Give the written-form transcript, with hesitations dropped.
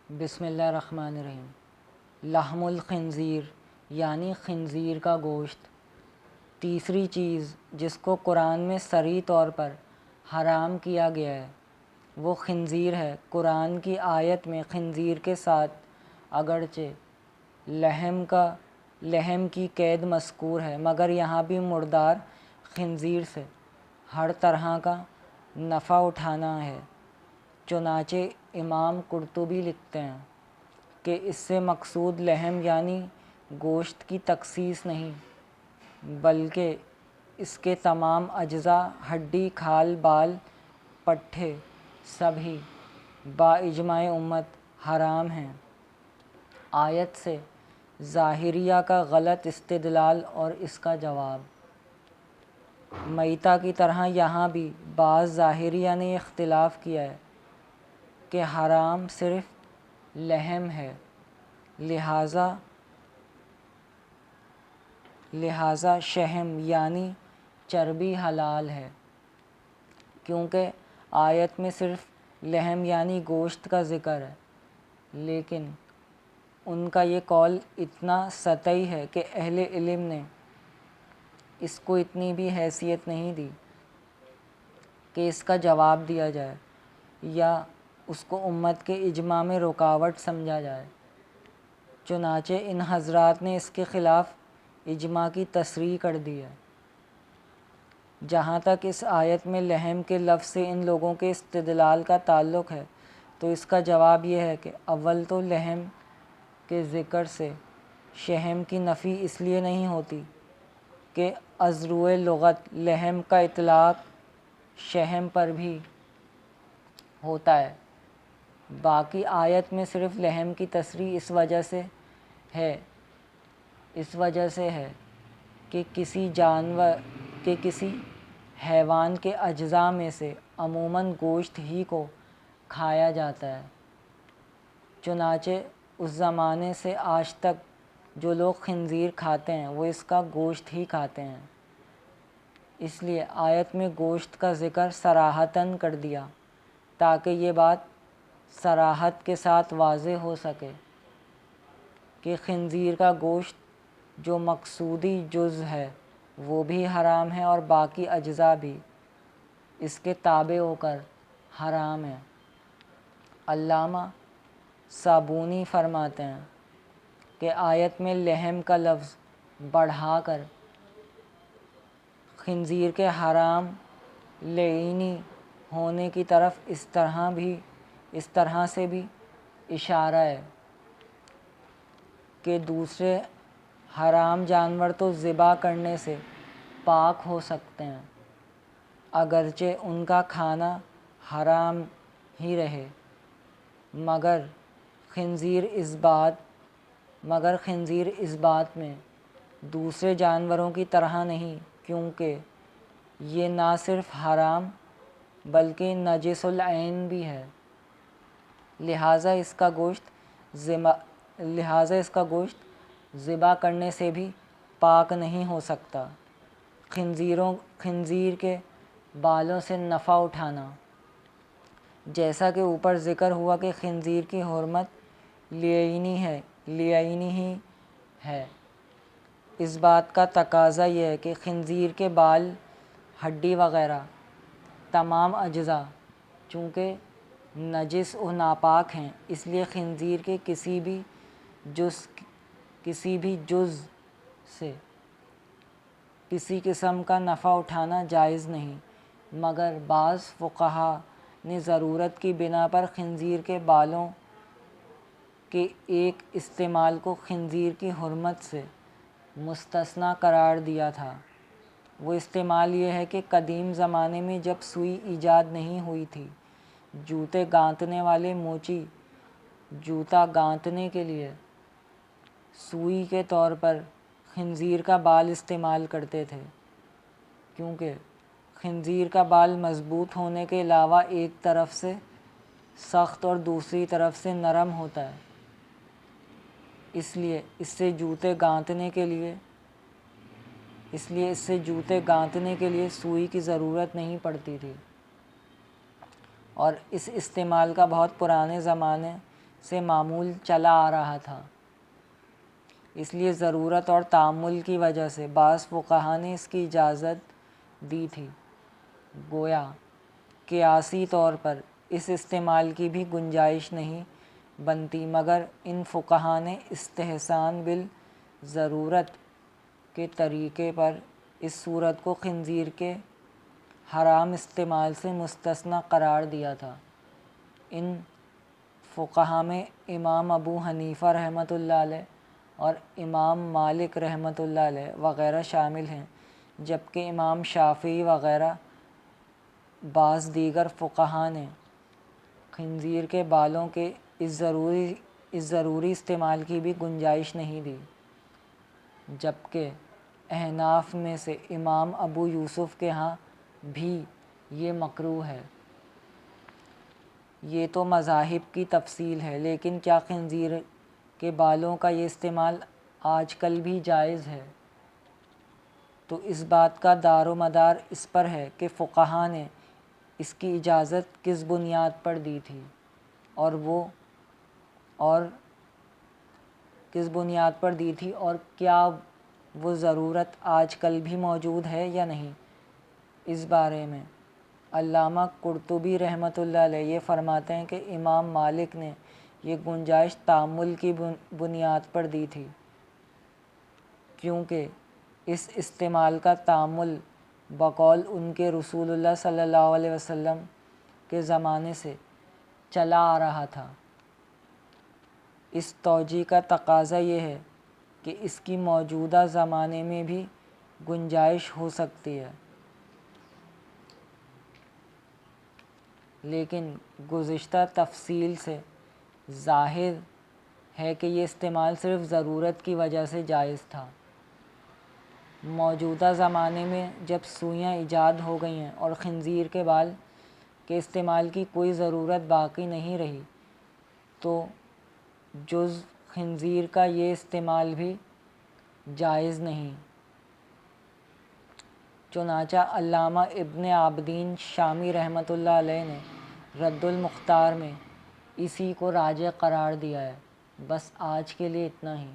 بسم اللہ الرحمن الرحیم۔ لحم الخنزیر یعنی خنزیر کا گوشت۔ تیسری چیز جس کو قرآن میں صریح طور پر حرام کیا گیا ہے وہ خنزیر ہے۔ قرآن کی آیت میں خنزیر کے ساتھ اگرچہ لحم کی قید مذکور ہے مگر یہاں بھی مردار خنزیر سے ہر طرح کا نفع اٹھانا ہے۔ چنانچہ امام قرطبی لکھتے ہیں کہ اس سے مقصود لحم یعنی گوشت کی تخصیص نہیں بلکہ اس کے تمام اجزاء ہڈی، کھال، بال، پٹھے سب ہی باجماع امت حرام ہیں۔ آیت سے ظاہریہ کا غلط استدلال اور اس کا جواب۔ میتہ کی طرح یہاں بھی بعض ظاہریہ نے اختلاف کیا ہے کہ حرام صرف لحم ہے، لہٰذا شحم یعنی چربی حلال ہے، کیونکہ آیت میں صرف لحم یعنی گوشت کا ذکر ہے۔ لیکن ان کا یہ قول اتنا سطحی ہے کہ اہل علم نے اس کو اتنی بھی حیثیت نہیں دی کہ اس کا جواب دیا جائے یا اس کو امت کے اجماع میں رکاوٹ سمجھا جائے۔ چنانچہ ان حضرات نے اس کے خلاف اجماع کی تصریح کر دی ہے۔ جہاں تک اس آیت میں لحم کے لفظ سے ان لوگوں کے استدلال کا تعلق ہے تو اس کا جواب یہ ہے کہ اول تو لحم کے ذکر سے شحم کی نفی اس لیے نہیں ہوتی کہ از روئے لغت لحم کا اطلاق شحم پر بھی ہوتا ہے۔ باقی آیت میں صرف لحم کی تصریح اس وجہ سے ہے کہ کسی حیوان کے اجزاء میں سے عموماً گوشت ہی کو کھایا جاتا ہے۔ چنانچہ اس زمانے سے آج تک جو لوگ خنزیر کھاتے ہیں وہ اس کا گوشت ہی کھاتے ہیں۔ اس لیے آیت میں گوشت کا ذکر صراحتاً کر دیا تاکہ یہ بات صراحت کے ساتھ واضح ہو سکے کہ خنزیر کا گوشت جو مقصودی جز ہے وہ بھی حرام ہے اور باقی اجزاء بھی اس کے تابع ہو کر حرام ہیں۔ علامہ صابونی فرماتے ہیں کہ آیت میں لحم کا لفظ بڑھا کر خنزیر کے حرام لعینی ہونے کی طرف اس طرح سے بھی اشارہ ہے کہ دوسرے حرام جانور تو ذبح کرنے سے پاک ہو سکتے ہیں اگرچہ ان کا کھانا حرام ہی رہے، مگر خنزیر اس بات میں دوسرے جانوروں کی طرح نہیں، کیونکہ یہ نہ صرف حرام بلکہ نجس العین بھی ہے، لہٰذا اس کا گوشت ذبح کرنے سے بھی پاک نہیں ہو سکتا۔ خنزیر کے بالوں سے نفع اٹھانا، جیسا کہ اوپر ذکر ہوا کہ خنزیر کی حرمت لعینی ہی ہے، اس بات کا تقاضا یہ ہے کہ خنزیر کے بال، ہڈی وغیرہ تمام اجزاء چونکہ نجس و ناپاک ہیں، اس لیے خنزیر کے کسی بھی جز سے کسی قسم کا نفع اٹھانا جائز نہیں، مگر بعض فقہا نے ضرورت کی بنا پر خنزیر کے بالوں کے ایک استعمال کو خنزیر کی حرمت سے مستثنیٰ قرار دیا تھا۔ وہ استعمال یہ ہے کہ قدیم زمانے میں جب سوئی ایجاد نہیں ہوئی تھی، جوتے گانتھنے والے موچی جوتا گانتھنے کے لیے سوئی کے طور پر خنزیر کا بال استعمال کرتے تھے، کیونکہ خنزیر کا بال مضبوط ہونے کے علاوہ ایک طرف سے سخت اور دوسری طرف سے نرم ہوتا ہے، اس لیے اس سے جوتے گانتھنے کے لیے سوئی کی ضرورت نہیں پڑتی تھی، اور اس استعمال کا بہت پرانے زمانے سے معمول چلا آ رہا تھا، اس لیے ضرورت اور تعامل کی وجہ سے بعض فقہا نے اس کی اجازت دی تھی۔ گویا قیاسی طور پر اس استعمال کی بھی گنجائش نہیں بنتی، مگر ان فقہا نے استحسان بالضرورت کے طریقے پر اس صورت کو خنزیر کے حرام استعمال سے مستثنیٰ قرار دیا تھا۔ ان فقہا میں امام ابو حنیفہ رحمۃ اللہ علیہ اور امام مالک رحمۃ اللہ علیہ وغیرہ شامل ہیں، جبکہ امام شافعی وغیرہ بعض دیگر فقہا نے خنزیر کے بالوں کے اس ضروری استعمال کی بھی گنجائش نہیں دی، جبکہ احناف میں سے امام ابو یوسف کے ہاں بھی یہ مکروہ ہے۔ یہ تو مذاہب کی تفصیل ہے، لیکن کیا خنزیر کے بالوں کا یہ استعمال آج کل بھی جائز ہے؟ تو اس بات کا دار و مدار اس پر ہے کہ فقہا نے اس کی اجازت کس بنیاد پر دی تھی، اور کس بنیاد پر دی تھی، اور کیا وہ ضرورت آج کل بھی موجود ہے یا نہیں۔ اس بارے میں علامہ قرطبی رحمۃ اللہ علیہ یہ فرماتے ہیں کہ امام مالک نے یہ گنجائش تعامل کی بنیاد پر دی تھی، کیونکہ اس استعمال کا تعامل بقول ان کے رسول اللہ صلی اللہ علیہ وسلم کے زمانے سے چلا آ رہا تھا۔ اس توجیہ کا تقاضا یہ ہے کہ اس کی موجودہ زمانے میں بھی گنجائش ہو سکتی ہے، لیکن گزشتہ تفصیل سے ظاہر ہے کہ یہ استعمال صرف ضرورت کی وجہ سے جائز تھا۔ موجودہ زمانے میں جب سوئیاں ایجاد ہو گئی ہیں اور خنزیر کے بال کے استعمال کی کوئی ضرورت باقی نہیں رہی، تو جز خنزیر کا یہ استعمال بھی جائز نہیں۔ چنانچہ علامہ ابن عابدین شامی رحمۃ اللہ علیہ نے رد المختار میں اسی کو راجح قرار دیا ہے۔ بس آج کے لیے اتنا ہی۔